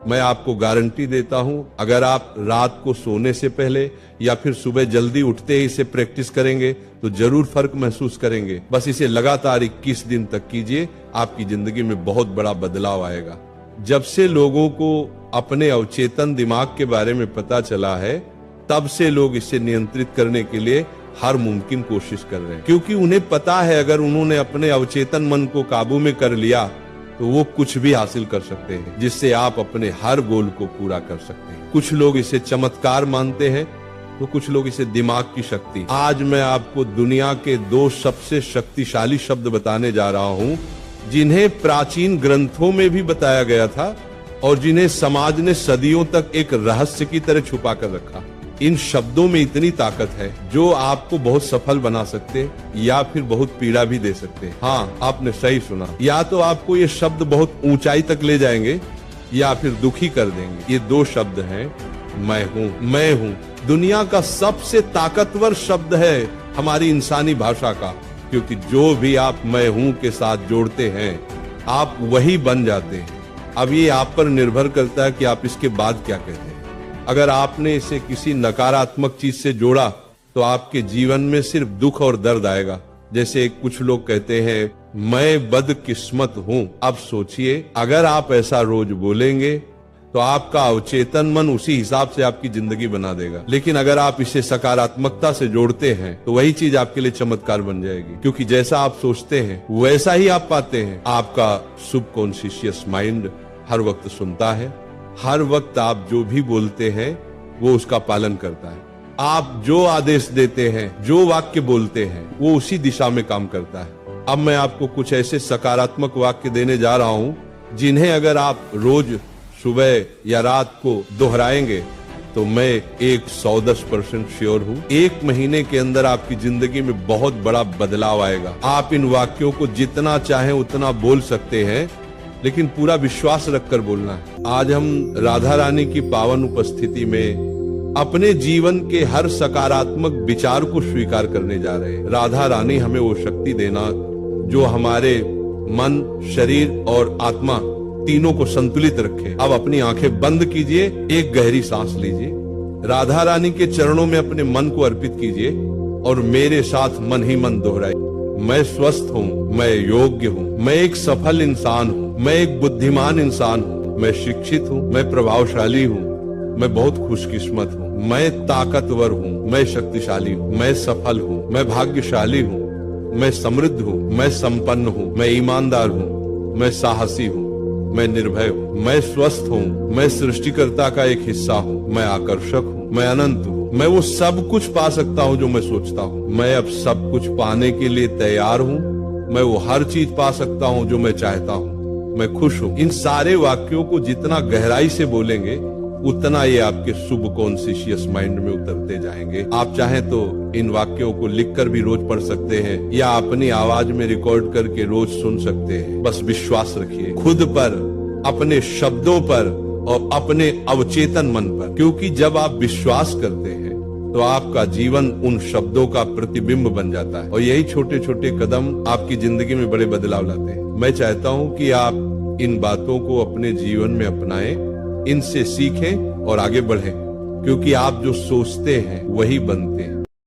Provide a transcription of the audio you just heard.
मैं आपको गारंटी देता हूं, अगर आप रात को सोने से पहले या फिर सुबह जल्दी उठते ही इसे प्रैक्टिस करेंगे तो जरूर फर्क महसूस करेंगे। बस इसे लगातार 21 दिन तक कीजिए, आपकी जिंदगी में बहुत बड़ा बदलाव आएगा। जब से लोगों को अपने अवचेतन दिमाग के बारे में पता चला है, तब से लोग इसे नियंत्रित करने के लिए हर मुमकिन कोशिश कर रहे हैं, क्योंकि उन्हें पता है अगर उन्होंने अपने अवचेतन मन को काबू में कर लिया तो वो कुछ भी हासिल कर सकते हैं, जिससे आप अपने हर गोल को पूरा कर सकते हैं। कुछ लोग इसे चमत्कार मानते हैं तो कुछ लोग इसे दिमाग की शक्ति। आज मैं आपको दुनिया के 2 सबसे शक्तिशाली शब्द बताने जा रहा हूं, जिन्हें प्राचीन ग्रंथों में भी बताया गया था और जिन्हें समाज ने सदियों तक एक रहस्य की तरह छुपा कर रखा। इन शब्दों में इतनी ताकत है जो आपको बहुत सफल बना सकते या फिर बहुत पीड़ा भी दे सकते। हाँ, आपने सही सुना। या तो आपको ये शब्द बहुत ऊंचाई तक ले जाएंगे या फिर दुखी कर देंगे। ये 2 शब्द हैं, मैं हूँ। मैं हूँ दुनिया का सबसे ताकतवर शब्द है हमारी इंसानी भाषा का, क्योंकि जो भी आप मैं हूँ के साथ जोड़ते हैं, आप वही बन जाते हैं। अब ये आप पर निर्भर करता है कि आप इसके बाद क्या कहते हैं। अगर आपने इसे किसी नकारात्मक चीज से जोड़ा तो आपके जीवन में सिर्फ दुख और दर्द आएगा। जैसे कुछ लोग कहते हैं, मैं बदकिस्मत हूं। अब सोचिए, अगर आप ऐसा रोज बोलेंगे तो आपका अवचेतन मन उसी हिसाब से आपकी जिंदगी बना देगा। लेकिन अगर आप इसे सकारात्मकता से जोड़ते हैं तो वही चीज आपके लिए चमत्कार बन जाएगी, क्योंकि जैसा आप सोचते हैं वैसा ही आप पाते हैं। आपका सबकॉन्शियस माइंड हर वक्त सुनता है, हर वक्त आप जो भी बोलते हैं वो उसका पालन करता है। आप जो आदेश देते हैं, जो वाक्य बोलते हैं, वो उसी दिशा में काम करता है। अब मैं आपको कुछ ऐसे सकारात्मक वाक्य देने जा रहा हूं, जिन्हें अगर आप रोज सुबह या रात को दोहराएंगे तो मैं 110% श्योर हूं, 1 महीने के अंदर आपकी जिंदगी में बहुत बड़ा बदलाव आएगा। आप इन वाक्यों को जितना चाहें उतना बोल सकते हैं, लेकिन पूरा विश्वास रखकर बोलना है। आज हम राधा रानी की पावन उपस्थिति में अपने जीवन के हर सकारात्मक विचार को स्वीकार करने जा रहे हैं। राधा रानी हमें वो शक्ति देना जो हमारे मन, शरीर और आत्मा तीनों को संतुलित रखे। अब अपनी आंखें बंद कीजिए, एक गहरी सांस लीजिए, राधा रानी के चरणों में अपने मन को अर्पित कीजिए और मेरे साथ मन ही मन दोहराइए। मैं स्वस्थ हूँ, मैं योग्य हूँ, मैं एक सफल इंसान हूँ, मैं एक बुद्धिमान इंसान हूँ, मैं शिक्षित हूँ, मैं प्रभावशाली हूँ, मैं बहुत खुशकिस्मत हूँ, मैं ताकतवर हूँ, मैं शक्तिशाली हूँ, मैं सफल हूँ, मैं भाग्यशाली हूँ, मैं समृद्ध हूँ, मैं संपन्न हूँ, मैं ईमानदार हूँ, मैं साहसी हूँ, मैं निर्भय हूँ, मैं स्वस्थ हूँ, मैं सृष्टिकर्ता का एक हिस्सा हूँ, मैं आकर्षक हूँ, मैं अनंत हूँ, मैं वो सब कुछ पा सकता हूँ जो मैं सोचता हूँ, मैं अब सब कुछ पाने के लिए तैयार हूँ, मैं वो हर चीज पा सकता हूँ जो मैं चाहता हूँ, मैं खुश हूँ। इन सारे वाक्यों को जितना गहराई से बोलेंगे उतना ये आपके सबकॉन्शियस माइंड में उतरते जाएंगे। आप चाहें तो इन वाक्यों को लिखकर भी रोज पढ़ सकते हैं या अपनी आवाज में रिकॉर्ड करके रोज सुन सकते हैं। बस विश्वास रखिए खुद पर, अपने शब्दों पर और अपने अवचेतन मन पर, क्योंकि जब आप विश्वास करते हैं तो आपका जीवन उन शब्दों का प्रतिबिंब बन जाता है और यही छोटे छोटे कदम आपकी जिंदगी में बड़े बदलाव लाते हैं। मैं चाहता हूं कि आप इन बातों को अपने जीवन में अपनाएं, इनसे सीखें और आगे बढ़ें, क्योंकि आप जो सोचते हैं वही बनते हैं।